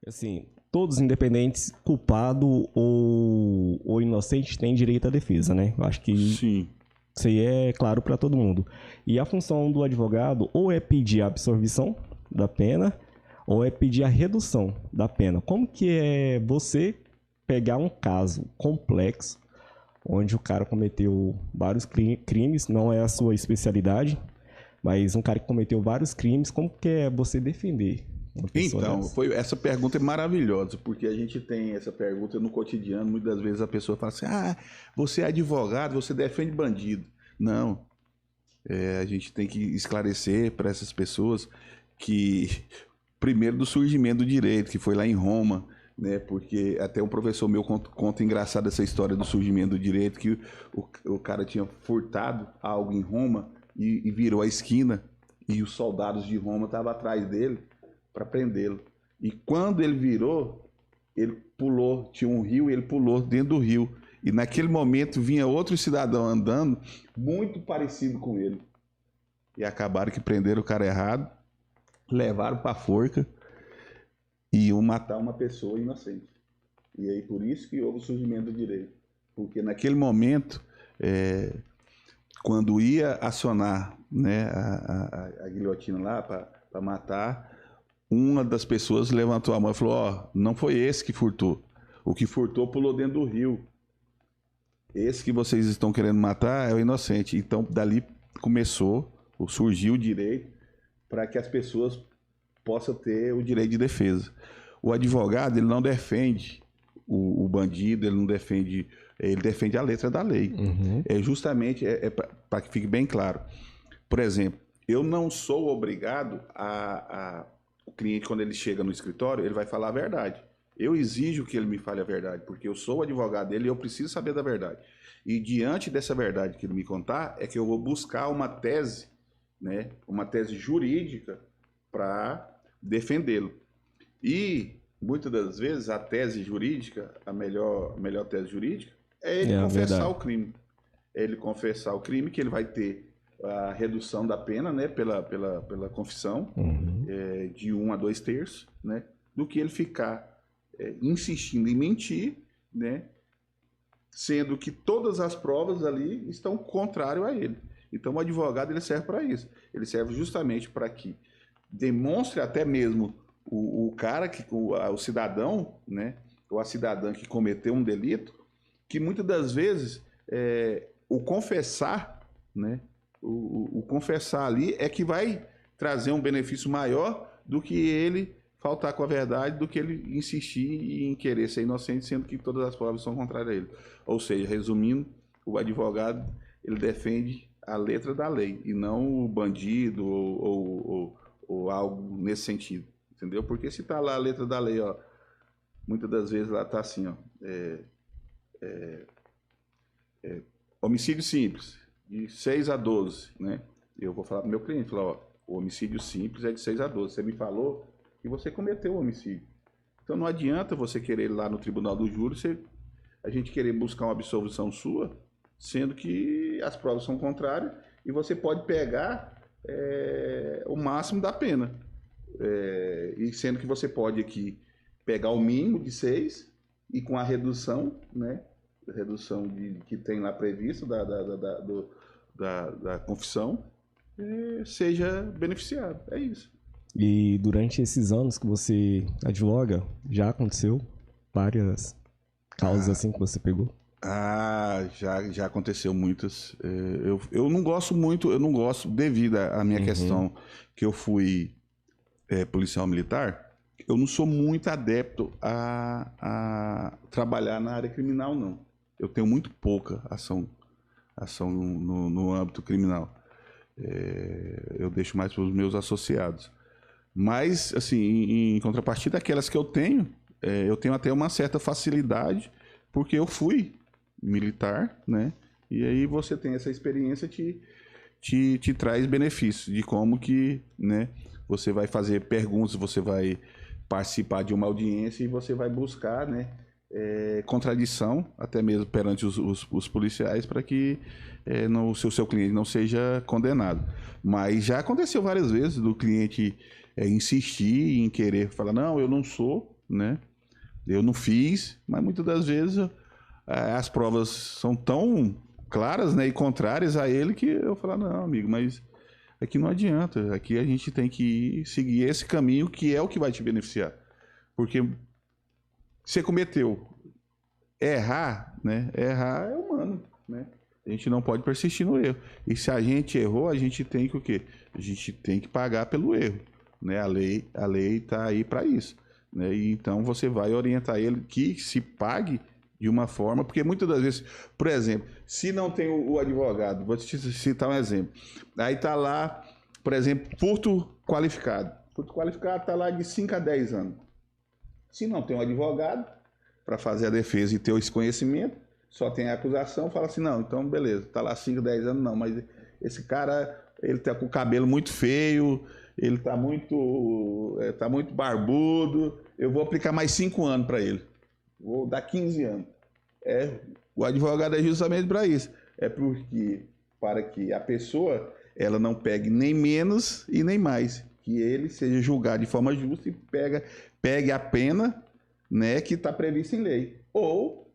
Assim, todos independentes, culpado ou inocente, têm direito à defesa, né? Eu acho que Sim. isso aí é claro para todo mundo. E a função do advogado ou é pedir a absolvição da pena ou é pedir a redução da pena. Como que é você pegar um caso complexo onde o cara cometeu vários crimes, não é a sua especialidade, mas um cara que cometeu vários crimes, como que é você defender uma pessoa Então, dessa? essa pergunta é maravilhosa, porque a gente tem essa pergunta no cotidiano, muitas das vezes a pessoa fala assim, você é advogado, você defende bandido. Não, a gente tem que esclarecer para essas pessoas que, primeiro do surgimento do direito, que foi lá em Roma, né? Porque até um professor meu conta engraçado essa história do surgimento do direito, que o cara tinha furtado algo em Roma e virou a esquina, e os soldados de Roma estavam atrás dele para prendê-lo. E quando ele virou, ele pulou, tinha um rio, e ele pulou dentro do rio. E naquele momento vinha outro cidadão andando, muito parecido com ele. E acabaram que prenderam o cara errado, levaram para a forca e iam matar uma pessoa inocente. E aí por isso que houve o surgimento do direito. Porque naquele momento, quando ia acionar, né, a guilhotina lá para matar, uma das pessoas levantou a mão e falou, não foi esse que furtou. O que furtou pulou dentro do rio. Esse que vocês estão querendo matar é o inocente. Então, dali surgiu o direito para que as pessoas possam ter o direito de defesa. O advogado, ele não defende o bandido, ele defende a letra da lei. Uhum. Justamente para que fique bem claro. Por exemplo, eu não sou obrigado o cliente, quando ele chega no escritório, ele vai falar a verdade. Eu exijo que ele me fale a verdade, porque eu sou o advogado dele e eu preciso saber da verdade. E diante dessa verdade que ele me contar, é que eu vou buscar uma tese, né, uma tese jurídica para defendê-lo. E, muitas das vezes, a tese jurídica, a melhor tese jurídica, é ele confessar o crime. É ele confessar o crime, que ele vai ter a redução da pena, né, pela confissão, de 1 a 2 terços, né, do que ele ficar insistindo em mentir, né, sendo que todas as provas ali estão contrárias a ele. Então o advogado ele serve para isso. Ele serve justamente para que demonstre até mesmo o cara, o cidadão, né, ou a cidadã que cometeu um delito, que muitas das vezes o confessar, né, o confessar ali é que vai trazer um benefício maior do que ele faltar com a verdade, do que ele insistir em querer ser inocente, sendo que todas as provas são contrárias a ele. Ou seja, resumindo, o advogado ele defende a letra da lei e não o bandido ou algo nesse sentido, entendeu? Porque se está lá a letra da lei, ó, muitas das vezes lá está assim, ó, homicídio simples, de 6 a 12, né? Eu vou falar para o meu cliente, falar, ó, o homicídio simples é de 6 a 12. Você me falou que você cometeu o homicídio. Então não adianta você querer ir lá no tribunal do júri, a gente querer buscar uma absolvição sua, sendo que as provas são contrárias e você pode pegar o máximo da pena. E sendo que você pode aqui pegar o mínimo de 6 e com a redução, né? Redução que tem lá previsto da confissão, seja beneficiado. É isso. E durante esses anos que você advoga, já aconteceu várias causas assim que você pegou? Já aconteceu muitas. Eu não gosto muito, devido à minha questão que eu fui policial militar, eu não sou muito adepto a trabalhar na área criminal, não. Eu tenho muito pouca ação no âmbito criminal. Eu deixo mais para os meus associados. Mas, assim, em contrapartida, aquelas que eu tenho até uma certa facilidade, porque eu fui militar, né? E aí você tem essa experiência, te traz benefícios de como que, né, você vai fazer perguntas, você vai participar de uma audiência e você vai buscar, né, contradição, até mesmo perante os policiais, para que o seu cliente não seja condenado. Mas já aconteceu várias vezes do cliente insistir em querer falar, não, eu não sou, né? Eu não fiz, mas muitas das vezes as provas são tão claras, né, e contrárias a ele que eu falo, não, amigo, mas aqui não adianta. Aqui a gente tem que seguir esse caminho que é o que vai te beneficiar. Porque você cometeu. Errar, né? Errar é humano, né? A gente não pode persistir no erro. E se a gente errou, a gente tem que o quê? A gente tem que pagar pelo erro, né? A lei tá aí para isso, né? E então você vai orientar ele que se pague de uma forma, porque muitas das vezes, por exemplo, se não tem o advogado, vou te citar um exemplo. Aí tá lá, por exemplo, furto qualificado. Furto qualificado tá lá de 5 a 10 anos. Se não tem um advogado para fazer a defesa e ter esse conhecimento, só tem a acusação, fala assim, não, então beleza, tá lá 5, 10 anos, não, mas esse cara, ele tá com o cabelo muito feio, ele tá muito barbudo, eu vou aplicar mais 5 anos para ele, vou dar 15 anos. O advogado é justamente para isso, para que a pessoa, ela não pegue nem menos e nem mais, que ele seja julgado de forma justa e pegue a pena, né, que está prevista em lei. Ou,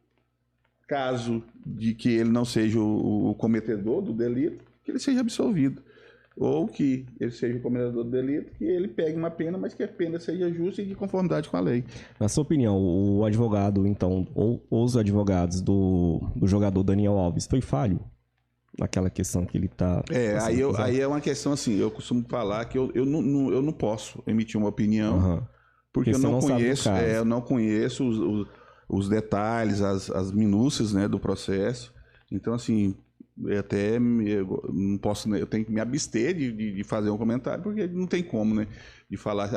caso de que ele não seja o cometedor do delito, que ele seja absolvido. Ou que ele seja o cometedor do delito, que ele pegue uma pena, mas que a pena seja justa e de conformidade com a lei. Na sua opinião, o advogado, então, ou os advogados do jogador Daniel Alves, foi falho? Naquela questão que ele está... Aí é uma questão assim, eu costumo falar que eu não posso emitir uma opinião, porque eu não conheço os detalhes, as minúcias, né, do processo. Então, assim, não posso, eu tenho que me abster de fazer um comentário, porque não tem como, né? De falar,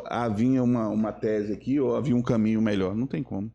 havia uma tese aqui, ou havia um caminho melhor. Não tem como.